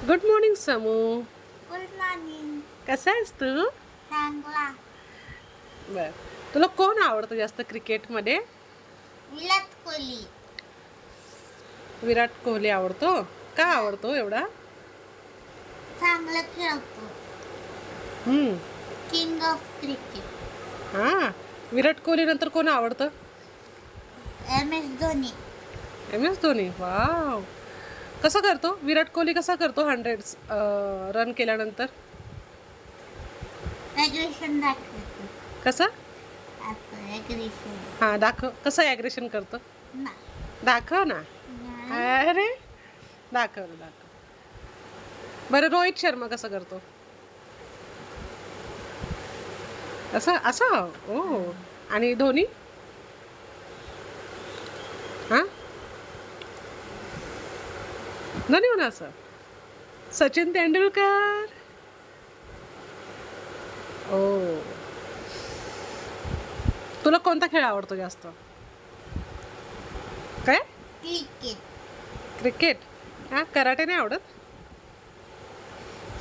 Good morning समू. Good morning. कसा आहेस तू? चांगला. बर, तुला कोण आवडतं जास्त क्रिकेटमध्ये? विराट कोहली. विराट कोहली आवडतो. का आवडतो एवढा? चांगलं खेळतो. King of cricket. हां, विराट कोहली नंतर कोण आवडतं? MS Dhoni. MS Dhoni. Wow, कसा करतो विराट कोहली? कसा करतो 100 रन केल्यानंतर? ॲग्रेशन दाखवतो. कसा? आता ॲग्रेशन. हां, दाखव. कसं ॲग्रेशन करतो? ना. दाखव ना. अरे, दाखव ना, दाखव. बरं, रोहित शर्मा कसा करतो? असं असं. ओ, आणि धोनी? हां, धोनी म्हणा असं. सचिन तेंडुलकर. ओ, तुला कोणता खेळ आवडतो जास्त? काय? क्रिकेट. क्रिकेट. हां, कराटे नाही आवडत?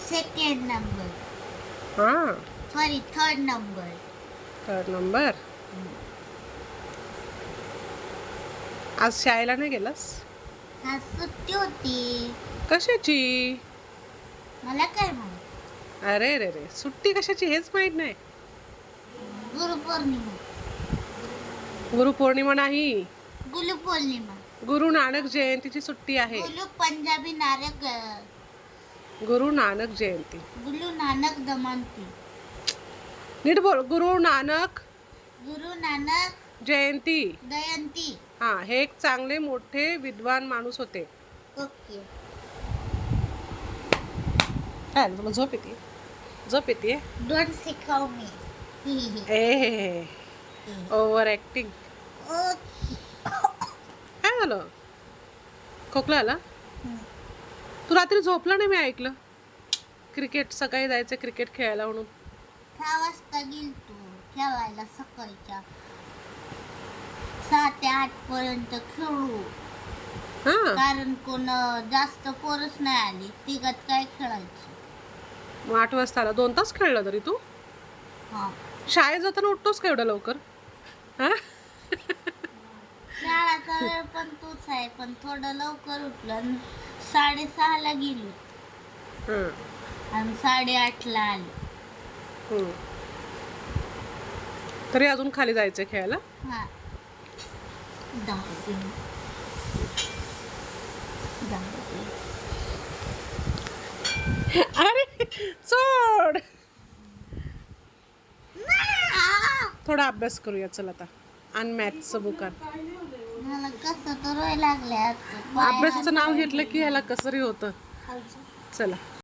Second number. हां, sorry, third number. 3rd number. आज शाळेला नाही गेलास? आज सुट्टी होती. कशाची? मला काय माहित. अरे रे रे, सुट्टी कशाची हेच माहित नाही. गुरुपौर्णिमा. गुरुपौर्णिमा नाही, गुरुपौर्णिमा. गुरु नानक जयंतीची सुट्टी आहे. गुरु पंजाबी नानक. गुरु नानक जयंती. गुरु नानक दमनती. नीट बोल. गुरु नानक गुरु नानक जयंती. जयंती. हा, हे एक चांगले मोठे विद्वान माणूस होते. ओके. काय तुला झोप येते? झोप येते? डोंट सिखाव मी. ए, ओव्हर ऍक्टिंग. काय झालं? खोकला आला? तू रात्री झोपला नाही, मी ऐकलं. क्रिकेट सकाळी जायचं क्रिकेट खेळायला म्हणून. 6 वाजता गेलतो खेळायला. सकाळच्या 6 ते 8 पर्यंत खेळू. हा, कारण कोण जास्त पोरच नाही आली. तिघात काय खेळायचं. मग 8 वाजता आला. 2 तास खेळला तरी तू? हा. शाळेत जाताना उठतोस का एवढं लवकर? हा, शाळाचा वेळ पण तोच आहे, पण थोडं लवकर उठलं. 6:30 ला गेलो हं, आणि 8:30 ला आलो. हं. तरी अजून खाली जायचं खेळायला? हा. 10 अरे सोड. थोडा अभ्यास करूया चल आता. आणि मॅथ्सचं बुक आण. मला कसं तर रोय लागले. अभ्यासाचं नाव घेतलं की ह्याला कसरी होतं. चला.